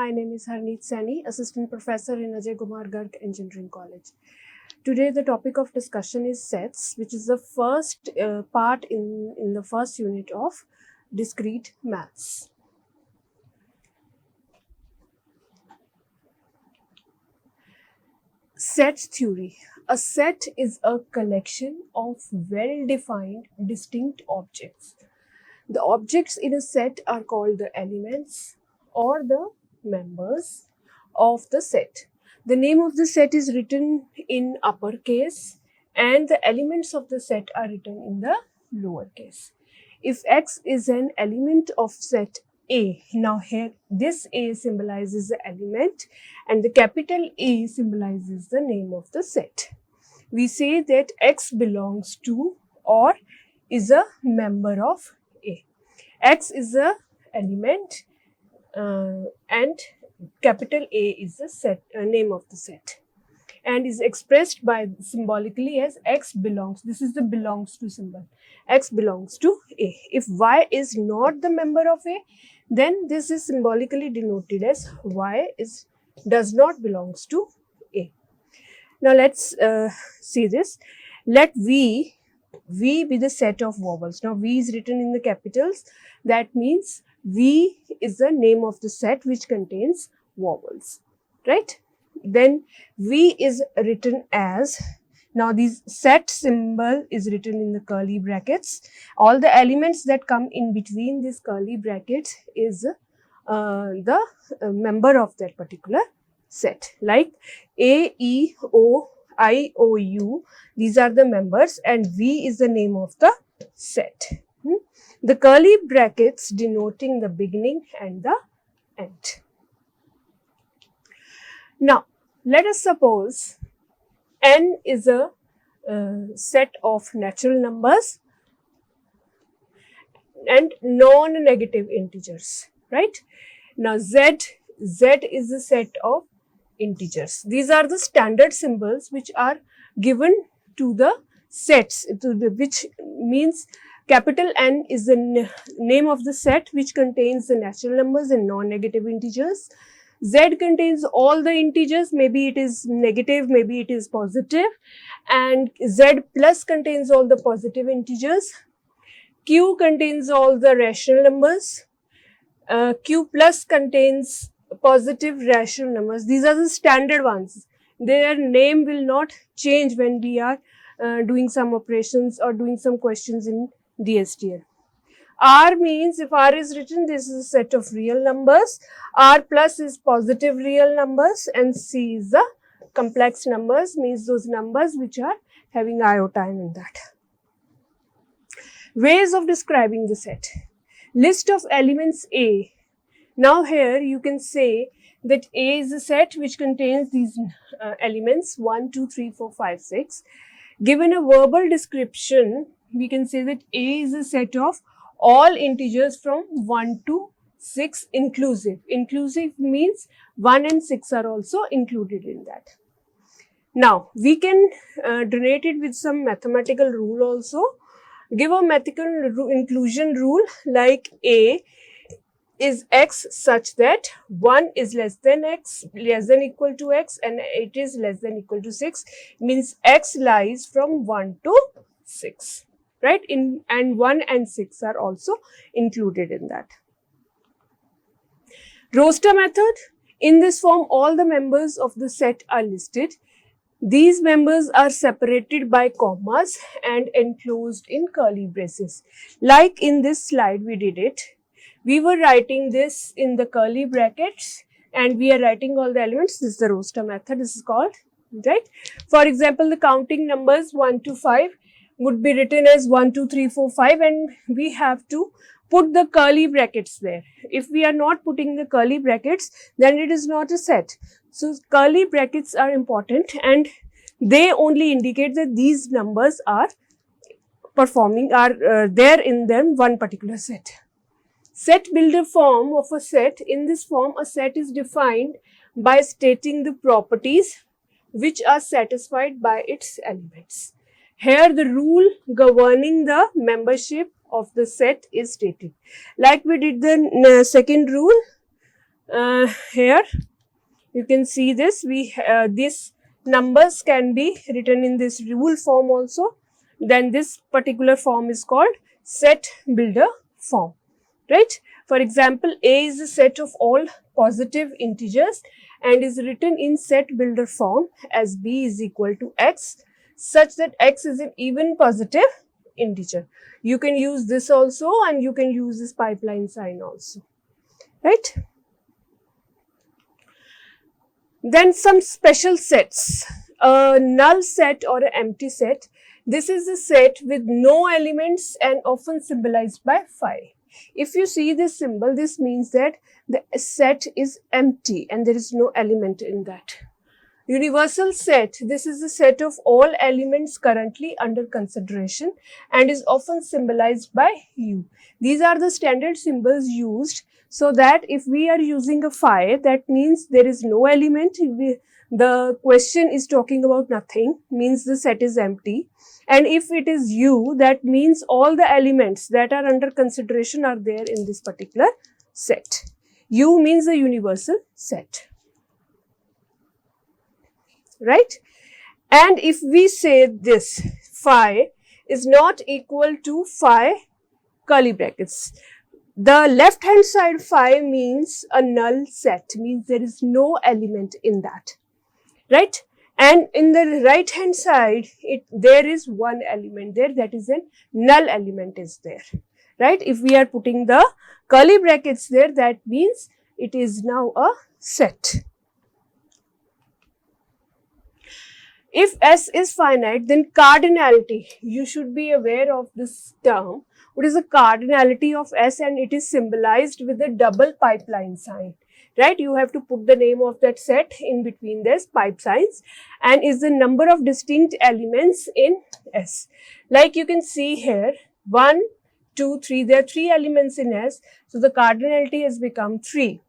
my name is Harneet Saini, Assistant Professor in Ajay Kumar Garg Engineering College. Today the topic of discussion is sets, which is the first part in the first unit of discrete maths. Set theory. A set is a collection of well-defined distinct objects. The objects in a set are called the elements or the members of the set. The name of the set is written in uppercase and the elements of the set are written in the lowercase. If X is an element of set A, now here this A symbolizes the element and the capital A symbolizes the name of the set. We say that X belongs to or is a member of A. X is the element and capital A is the set name of the set and is expressed by symbolically as X belongs. This is the belongs to symbol. X belongs to A. If Y is not the member of A, then this is symbolically denoted as Y does not belongs to A. Now let's see this. Let V be the set of vowels. Now V is written in the capitals. That means V is the name of the set which contains vowels, right? Then V is written as, now this set symbol is written in the curly brackets. All the elements that come in between these curly brackets is the member of that particular set, like A, E, O, I, O, U. These are the members and V is the name of the set. The curly brackets denoting the beginning and the end. Now, let us suppose N is a set of natural numbers and non-negative integers, right? Now, Z is a set of integers. These are the standard symbols which are given to the sets, which means capital N is the name of the set which contains the natural numbers and non-negative integers. Z contains all the integers, maybe it is negative, maybe it is positive, and Z plus contains all the positive integers. Q contains all the rational numbers. Q plus contains positive rational numbers. These are the standard ones. Their name will not change when we are doing some operations or doing some questions in DSTL. R means, if R is written, this is a set of real numbers. R plus is positive real numbers and C is the complex numbers, means those numbers which are having iota in that. Ways of describing the set. List of elements A. Now here you can say that A is a set which contains these elements 1, 2, 3, 4, 5, 6. Given a verbal description, we can say that A is a set of all integers from 1 to 6 inclusive. Inclusive means 1 and 6 are also included in that. Now, we can denote it with some mathematical rule also. Give a mathematical inclusion rule like A is X such that 1 is less than X, less than equal to X, and it is less than equal to 6, means X lies from 1 to 6, right? And 1 and 6 are also included in that. Roster method. In this form, all the members of the set are listed. These members are separated by commas and enclosed in curly braces. Like in this slide, we did it. We were writing this in the curly brackets and we are writing all the elements. This is the roster method, this is called, right? For example, the counting numbers 1 to 5 would be written as 1, 2, 3, 4, 5 and we have to put the curly brackets there. If we are not putting the curly brackets, then it is not a set. So, curly brackets are important and they only indicate that these numbers are there in them one particular set. Set builder form of a set. In this form, a set is defined by stating the properties which are satisfied by its elements. Here, the rule governing the membership of the set is stated. Like we did the second rule, here you can see this. These numbers can be written in this rule form also. Then this particular form is called set builder form, right? For example, A is a set of all positive integers and is written in set builder form as B is equal to X, such that X is an even positive integer. You can use this also, and you can use this pipeline sign also, right? Then some special sets, a null set or an empty set. This is a set with no elements and often symbolized by phi. If you see this symbol, this means that the set is empty and there is no element in that. Universal set, this is a set of all elements currently under consideration and is often symbolized by U. These are the standard symbols used, so that if we are using a phi, that means there is no element. The question is talking about nothing, means the set is empty. And if it is U, that means all the elements that are under consideration are there in this particular set. U means a universal set, right? And if we say this phi is not equal to phi curly brackets, the left hand side phi means a null set, means there is no element in that, right? And in the right hand side, there is one element there, that is a null element is there, right? If we are putting the curly brackets there, that means it is now a set. If S is finite, then cardinality, you should be aware of this term. What is the cardinality of S? And it is symbolized with a double pipeline sign, right? You have to put the name of that set in between this pipe signs, and is the number of distinct elements in S. Like you can see here, 1, 2, 3, there are 3 elements in S, so the cardinality has become 3.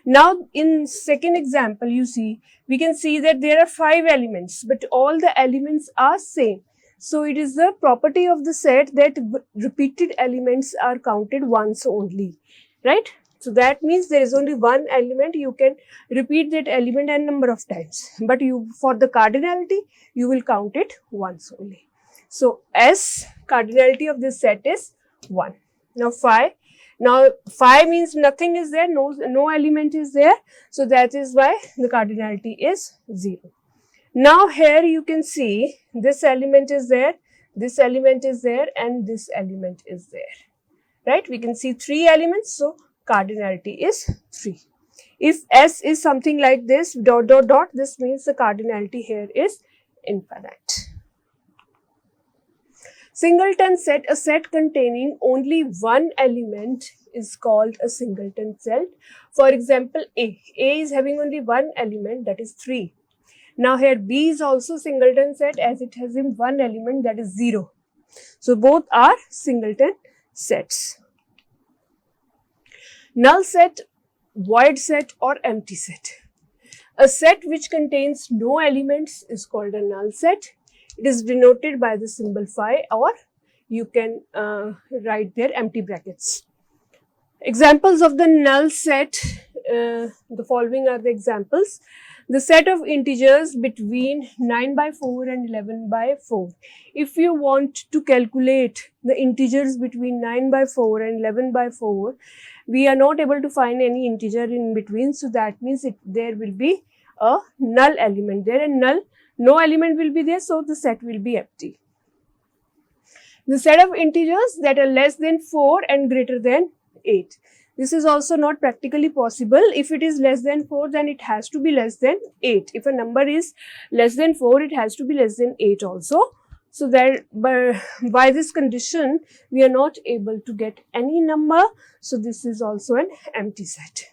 Now, in second example, you see, we can see that there are 5 elements, but all the elements are same. So, it is the property of the set that repeated elements are counted once only, right? So, that means there is only one element, you can repeat that element n number of times, but for the cardinality, you will count it once only. So, S, cardinality of this set is 1. Now, phi means nothing is there, no element is there. So, that is why the cardinality is 0. Now, here you can see this element is there, this element is there, and this element is there, right? We can see 3 elements, so cardinality is 3. If S is something like this, dot, dot, dot, this means the cardinality here is infinite. Singleton set, a set containing only one element is called a singleton set. For example, A is having only one element, that is 3. Now here B is also singleton set as it has in one element, that is 0. So both are singleton sets. Null set, void set or empty set. A set which contains no elements is called a null set. It is denoted by the symbol phi, or you can write there empty brackets. Examples of the null set, the following are the examples. The set of integers between 9 by 4 and 11 by 4. If you want to calculate the integers between 9 by 4 and 11 by 4, we are not able to find any integer in between. So, that means there will be a null element there, and no element will be there, so the set will be empty. The set of integers that are less than 4 and greater than 8. This is also not practically possible. If it is less than 4, then it has to be less than 8. If a number is less than 4, it has to be less than 8 also. So, that by this condition, we are not able to get any number. So, this is also an empty set.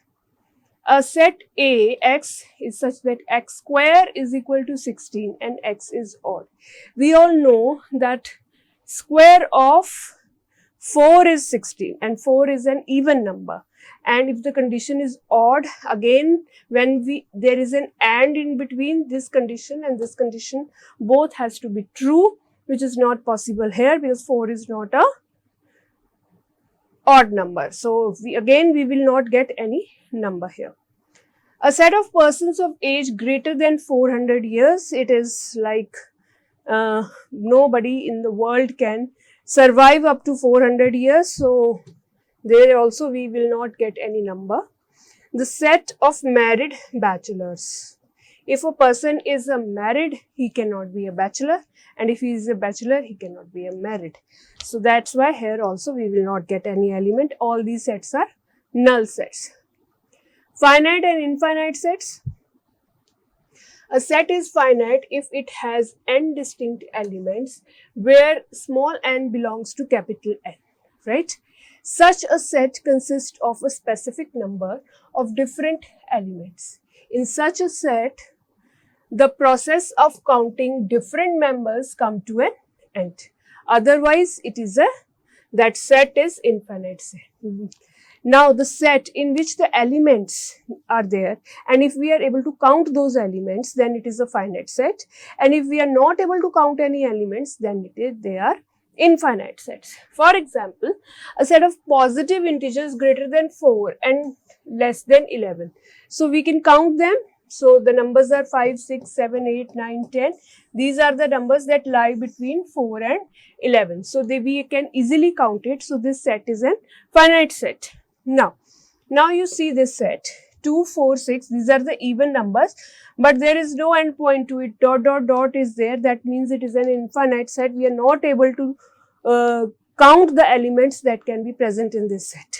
A set A, x is such that x square is equal to 16 and x is odd. We all know that square of 4 is 16 and 4 is an even number. And if the condition is odd, again when there is an and in between this condition and this condition, both has to be true, which is not possible here because 4 is not odd number. So we will not get any number here. A set of persons of age greater than 400 years, it is like nobody in the world can survive up to 400 years. So there also we will not get any number. The set of married bachelors. If a person is a married, he cannot be a bachelor, and if he is a bachelor, he cannot be a married. So that's why here also we will not get any element. All these sets are null sets. Finite and infinite sets. A set is finite if it has n distinct elements where small n belongs to capital N, right? Such a set consists of a specific number of different elements. In such a set, the process of counting different members come to an end. Otherwise, that set is infinite set. Now, the set in which the elements are there, and if we are able to count those elements, then it is a finite set. And if we are not able to count any elements, then they are infinite sets. For example, a set of positive integers greater than 4 and less than 11. So, we can count them. So, the numbers are 5, 6, 7, 8, 9, 10. These are the numbers that lie between 4 and 11. So, we can easily count it. So, this set is an finite set. Now you see this set 2, 4, 6. These are the even numbers, but there is no end point to it. Dot dot dot is there. That means it is an infinite set. We are not able to count the elements that can be present in this set,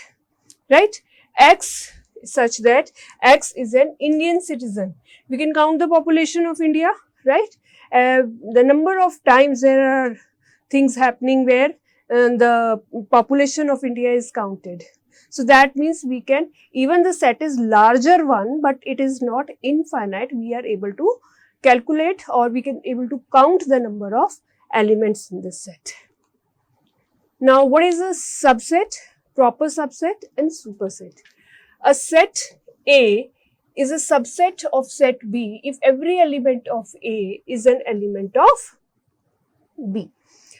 right? X such that X is an Indian citizen. We can count the population of India, right? The number of times there are things happening where the population of India is counted. So that means we can, even the set is larger one, but it is not infinite. We are able to calculate, or we can able to count the number of elements in this set. Now, what is a subset, proper subset and superset? A set A is a subset of set B if every element of A is an element of B.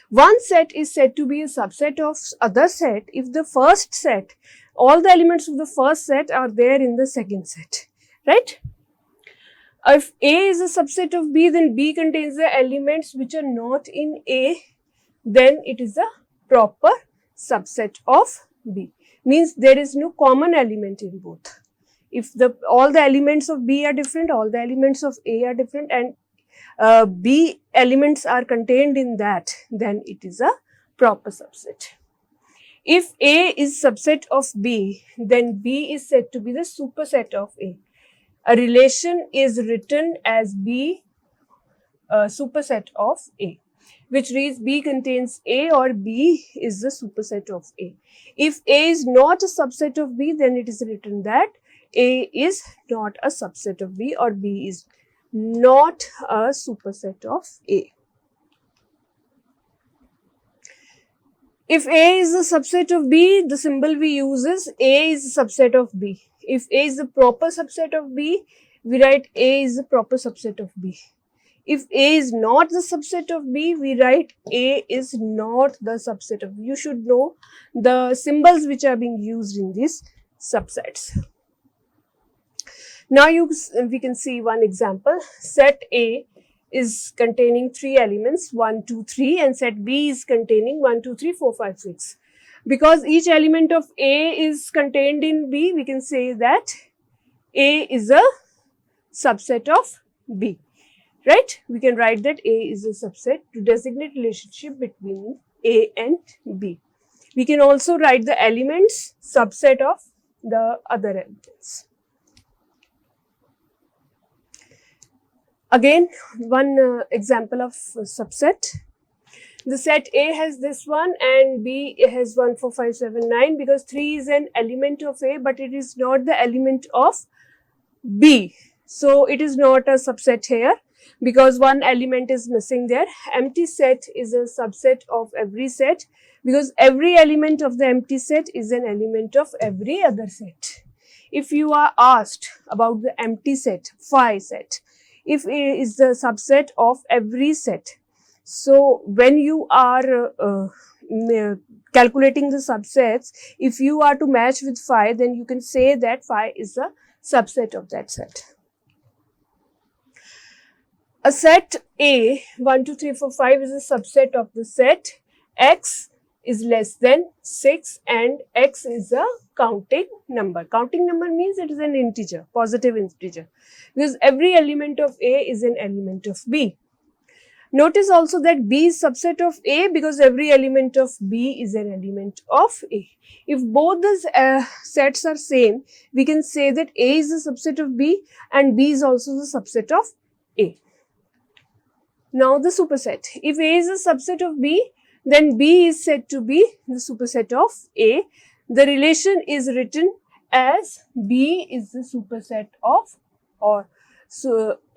One set is said to be a subset of other set if the first set, all the elements of the first set are there in the second set, right? If A is a subset of B, then B contains the elements which are not in A, then it is a proper subset of B. Means there is no common element in both. If all the elements of B are different, all the elements of A are different, and B elements are contained in that, then it is a proper subset. If A is subset of B, then B is said to be the superset of A. A relation is written as B superset of A, which reads B contains A or B is the superset of A. If A is not a subset of B, then it is written that A is not a subset of B, or B is not a superset of A. If A is a subset of B, the symbol we use is A is a subset of B. If A is a proper subset of B, we write A is a proper subset of B. If A is not the subset of B, we write A is not the subset of B. You should know the symbols which are being used in these subsets. Now we can see one example. Set A is containing 3 elements 1, 2, 3, and set B is containing 1, 2, 3, 4, 5, 6. Because each element of A is contained in B, we can say that A is a subset of B, right? We can write that A is a subset to designate relationship between A and B. We can also write the elements subset of the other elements. Again, one example of subset. The set A has this one and B has 1, 4, 5, 7, 9, because 3 is an element of A, but it is not the element of B. So it is not a subset here because one element is missing there. Empty set is a subset of every set because every element of the empty set is an element of every other set. If you are asked about the empty set, phi set, if it is the subset of every set. So when you are calculating the subsets, if you are to match with phi, then you can say that phi is a subset of that set. A set A, 1, 2, 3, 4, 5 is a subset of the set X is less than 6 and X is a counting number. Counting number means it is an integer, positive integer, because every element of A is an element of B. Notice also that B is subset of A because every element of B is an element of A. If both the sets are same, we can say that A is a subset of B and B is also the subset of A. Now the superset. If A is a subset of B, then B is said to be the superset of A. The relation is written as B is the superset of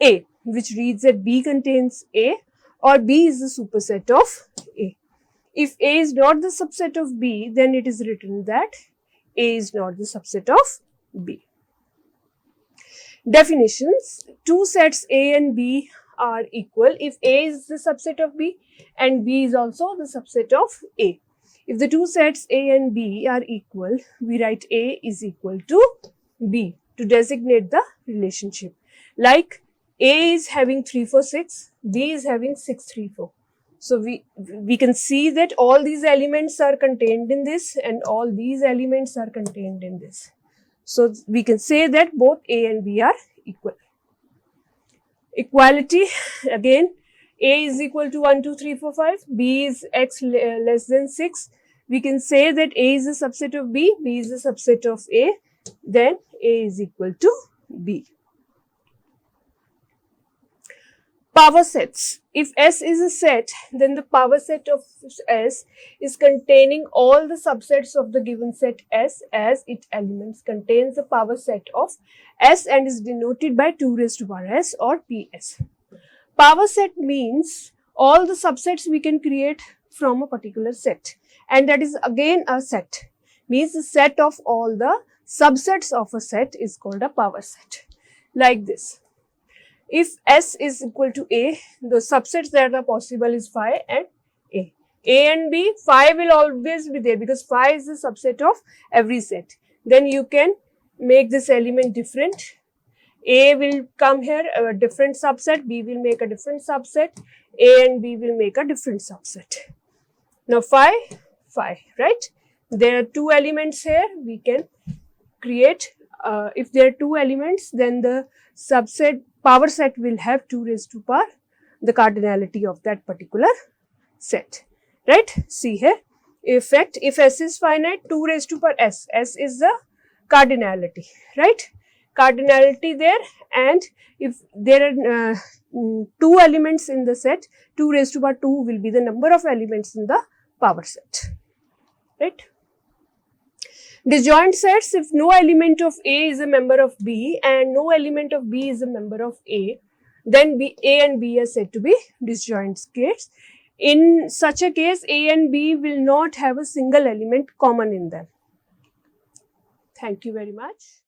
A, which reads that B contains A, or B is the superset of A. If A is not the subset of B, then it is written that A is not the subset of B. Definitions. Two sets A and B are equal if A is the subset of B and B is also the subset of A. If the two sets A and B are equal, we write A is equal to B to designate the relationship. Like A is having 3, 4, 6, B is having 6, 3, 4. So we can see that all these elements are contained in this and all these elements are contained in this. So we can say that both A and B are equal. Equality, again, A is equal to 1, 2, 3, 4, 5, B is X less than 6. We can say that A is a subset of B, B is a subset of A, then A is equal to B. Power sets. If S is a set, then the power set of S is containing all the subsets of the given set S, as its elements contains the power set of S and is denoted by 2 raised to power S or PS. Power set means all the subsets we can create from a particular set, and that is again a set. Means the set of all the subsets of a set is called a power set. Like this. If S is equal to A, the subsets that are possible is phi and A. A and B, phi will always be there because phi is the subset of every set. Then you can make this element different. A will come here, a different subset, B will make a different subset, A and B will make a different subset. Now phi, right? There are two elements here, we can create, if there are two elements, then the subset power set will have 2 raised to power the cardinality of that particular set, right? See here, effect, if S is finite, 2 raised to power S, S is the cardinality, right? Cardinality there, and if there are two elements in the set, 2 raised to power 2 will be the number of elements in the power set, right? Disjoint sets, if no element of A is a member of B and no element of B is a member of A, then A and B are said to be disjoint sets. In such a case, A and B will not have a single element common in them. Thank you very much.